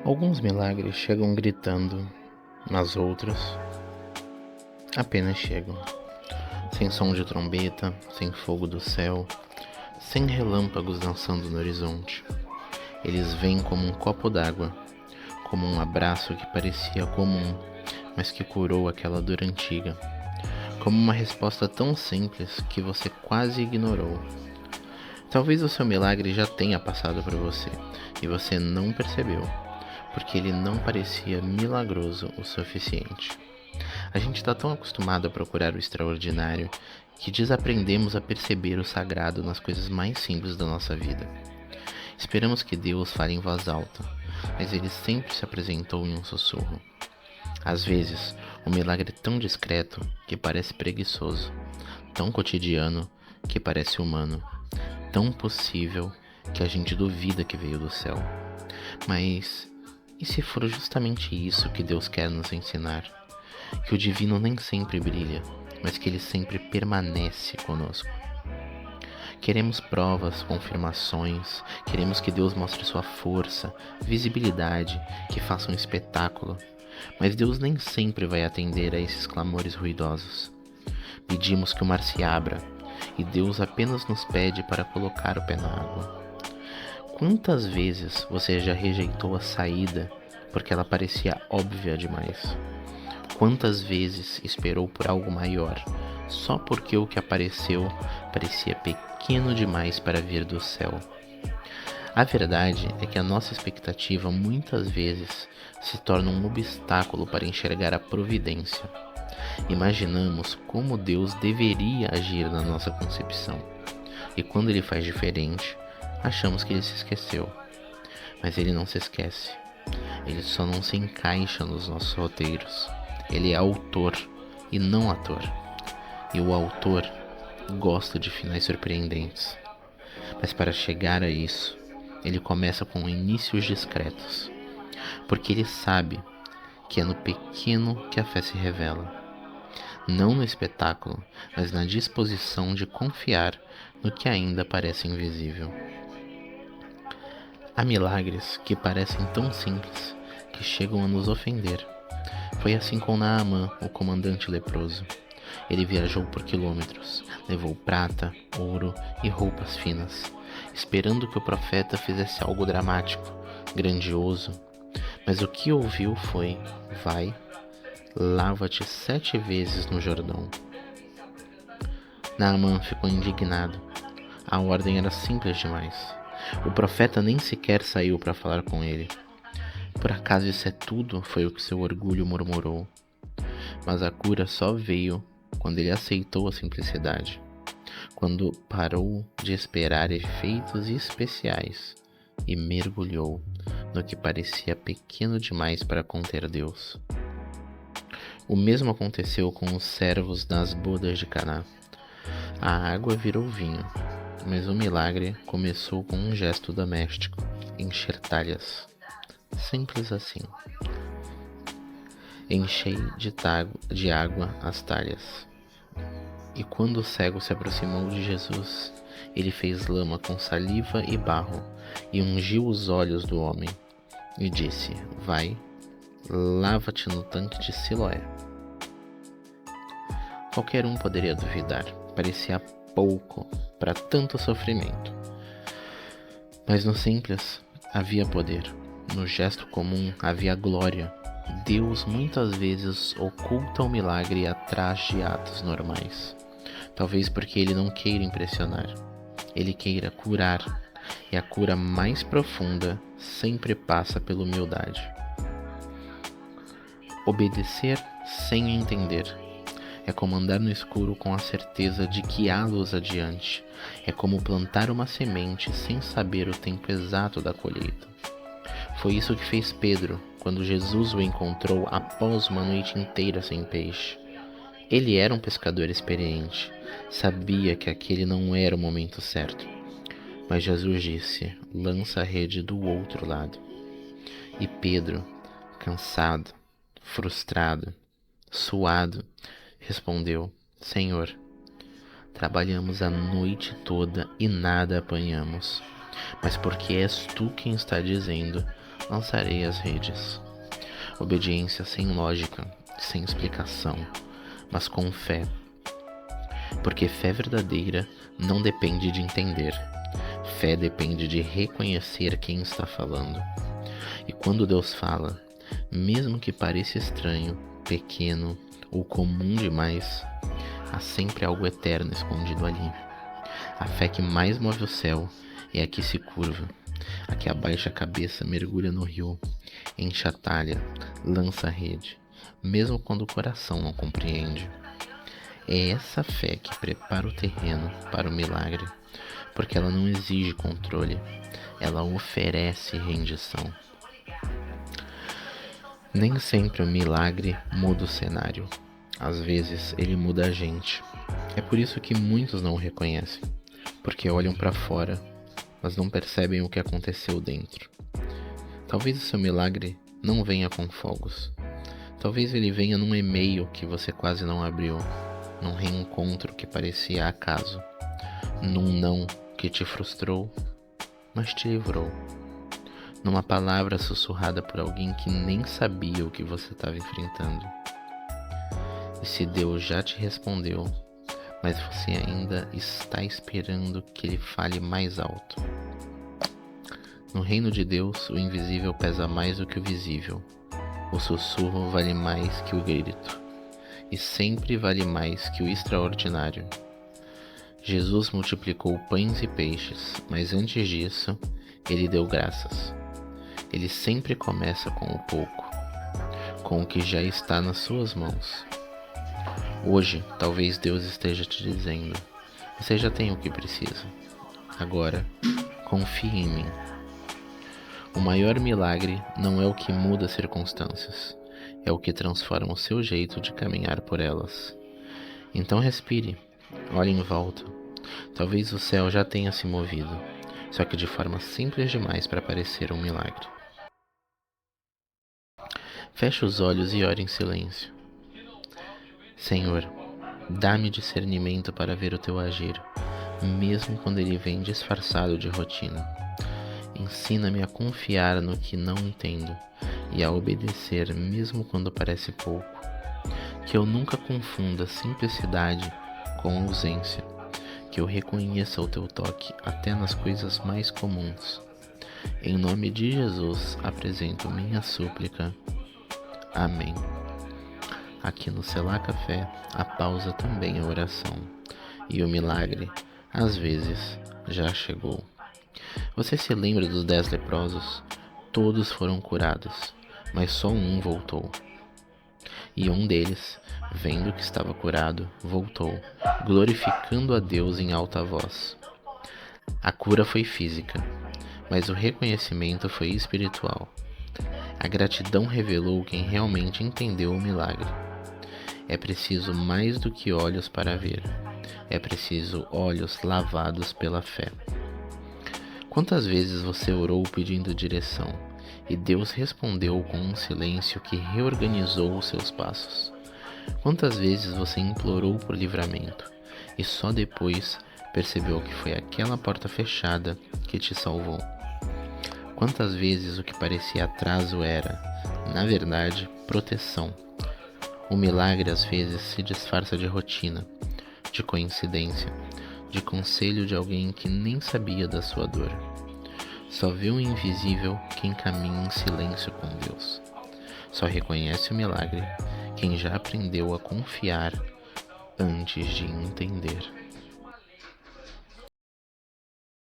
Alguns milagres chegam gritando, mas outros apenas chegam, sem som de trombeta, sem fogo do céu, sem relâmpagos dançando no horizonte. Eles vêm como um copo d'água, como um abraço que parecia comum, mas que curou aquela dor antiga, como uma resposta tão simples que você quase ignorou. Talvez o seu milagre já tenha passado por você e você não percebeu, porque ele não parecia milagroso o suficiente. A gente está tão acostumado a procurar o extraordinário que desaprendemos a perceber o sagrado nas coisas mais simples da nossa vida. Esperamos que Deus fale em voz alta, mas ele sempre se apresentou em um sussurro. Às vezes, o milagre é tão discreto que parece preguiçoso, tão cotidiano que parece humano, tão possível que a gente duvida que veio do céu. Mas e se for justamente isso que Deus quer nos ensinar? Que o divino nem sempre brilha, mas que ele sempre permanece conosco. Queremos provas, confirmações, queremos que Deus mostre sua força, visibilidade, que faça um espetáculo. Mas Deus nem sempre vai atender a esses clamores ruidosos. Pedimos que o mar se abra, e Deus apenas nos pede para colocar o pé na água. Quantas vezes você já rejeitou a saída porque ela parecia óbvia demais? Quantas vezes esperou por algo maior, só porque o que apareceu parecia pequeno demais para vir do céu? A verdade é que a nossa expectativa muitas vezes se torna um obstáculo para enxergar a providência. Imaginamos como Deus deveria agir na nossa concepção, e quando ele faz diferente, achamos que ele se esqueceu. Mas ele não se esquece, ele só não se encaixa nos nossos roteiros. Ele é autor e não ator, e o autor gosta de finais surpreendentes. Mas para chegar a isso, ele começa com inícios discretos, porque ele sabe que é no pequeno que a fé se revela, não no espetáculo, mas na disposição de confiar no que ainda parece invisível. Há milagres que parecem tão simples que chegam a nos ofender. Foi assim com Naamã, o comandante leproso. Ele viajou por quilômetros, levou prata, ouro e roupas finas, esperando que o profeta fizesse algo dramático, grandioso. Mas o que ouviu foi: vai, lava-te 7 vezes no Jordão. Naamã ficou indignado. A ordem era simples demais. O profeta nem sequer saiu para falar com ele. Por acaso isso é tudo? Foi o que seu orgulho murmurou. Mas a cura só veio quando ele aceitou a simplicidade, quando parou de esperar efeitos especiais e mergulhou no que parecia pequeno demais para conter Deus. O mesmo aconteceu com os servos nas bodas de Caná. A água virou vinho, mas o milagre começou com um gesto doméstico: encher talhas. Simples assim. Enchei de água as talhas. E quando o cego se aproximou de Jesus, ele fez lama com saliva e barro e ungiu os olhos do homem e disse: vai, lava-te no tanque de Siloé. Qualquer um poderia duvidar, parecia pouco para tanto sofrimento. Mas no simples havia poder. No gesto comum havia glória. Deus muitas vezes oculta o milagre atrás de atos normais. Talvez porque ele não queira impressionar. Ele queira curar. E a cura mais profunda sempre passa pela humildade. Obedecer sem entender é como andar no escuro com a certeza de que há luz adiante. É como plantar uma semente sem saber o tempo exato da colheita. Foi isso que fez Pedro quando Jesus o encontrou após uma noite inteira sem peixe. Ele era um pescador experiente, sabia que aquele não era o momento certo. Mas Jesus disse: lança a rede do outro lado. E Pedro, cansado, frustrado, suado, respondeu: Senhor, trabalhamos a noite toda e nada apanhamos. Mas porque és tu quem está dizendo, lançarei as redes. Obediência sem lógica, sem explicação, mas com fé. Porque fé verdadeira não depende de entender. Fé depende de reconhecer quem está falando. E quando Deus fala, mesmo que pareça estranho, pequeno ou comum demais, há sempre algo eterno escondido ali. A fé que mais move o céu é a que se curva, a que abaixa a cabeça, mergulha no rio, enche a talha, lança a rede, mesmo quando o coração não compreende. É essa fé que prepara o terreno para o milagre, porque ela não exige controle, ela oferece rendição. Nem sempre o milagre muda o cenário, às vezes ele muda a gente. É por isso que muitos não o reconhecem, porque olham para fora, mas não percebem o que aconteceu dentro. Talvez o seu milagre não venha com fogos. Talvez ele venha num e-mail que você quase não abriu, num reencontro que parecia acaso, num não que te frustrou, mas te livrou, numa palavra sussurrada por alguém que nem sabia o que você estava enfrentando. E se Deus já te respondeu, mas você ainda está esperando que Ele fale mais alto. No reino de Deus, o invisível pesa mais do que o visível. O sussurro vale mais que o grito. E sempre vale mais que o extraordinário. Jesus multiplicou pães e peixes, mas antes disso, Ele deu graças. Ele sempre começa com o pouco, com o que já está nas suas mãos. Hoje, talvez Deus esteja te dizendo: você já tem o que precisa. Agora, confie em mim. O maior milagre não é o que muda as circunstâncias, é o que transforma o seu jeito de caminhar por elas. Então respire, olhe em volta. Talvez o céu já tenha se movido, só que de forma simples demais para parecer um milagre. Feche os olhos e ore em silêncio. Senhor, dá-me discernimento para ver o teu agir, mesmo quando ele vem disfarçado de rotina. Ensina-me a confiar no que não entendo e a obedecer mesmo quando parece pouco. Que eu nunca confunda simplicidade com ausência. Que eu reconheça o teu toque até nas coisas mais comuns. Em nome de Jesus, apresento minha súplica. Amém. Aqui no Selah Café, a pausa também é oração. E o milagre, às vezes, já chegou. Você se lembra dos 10 leprosos? Todos foram curados, mas só um voltou. E um deles, vendo que estava curado, voltou, glorificando a Deus em alta voz. A cura foi física, mas o reconhecimento foi espiritual. A gratidão revelou quem realmente entendeu o milagre. É preciso mais do que olhos para ver. É preciso olhos lavados pela fé. Quantas vezes você orou pedindo direção e Deus respondeu com um silêncio que reorganizou os seus passos? Quantas vezes você implorou por livramento e só depois percebeu que foi aquela porta fechada que te salvou? Quantas vezes o que parecia atraso era, na verdade, proteção? O milagre às vezes se disfarça de rotina, de coincidência, de conselho de alguém que nem sabia da sua dor. Só vê o invisível quem caminha em silêncio com Deus. Só reconhece o milagre quem já aprendeu a confiar antes de entender.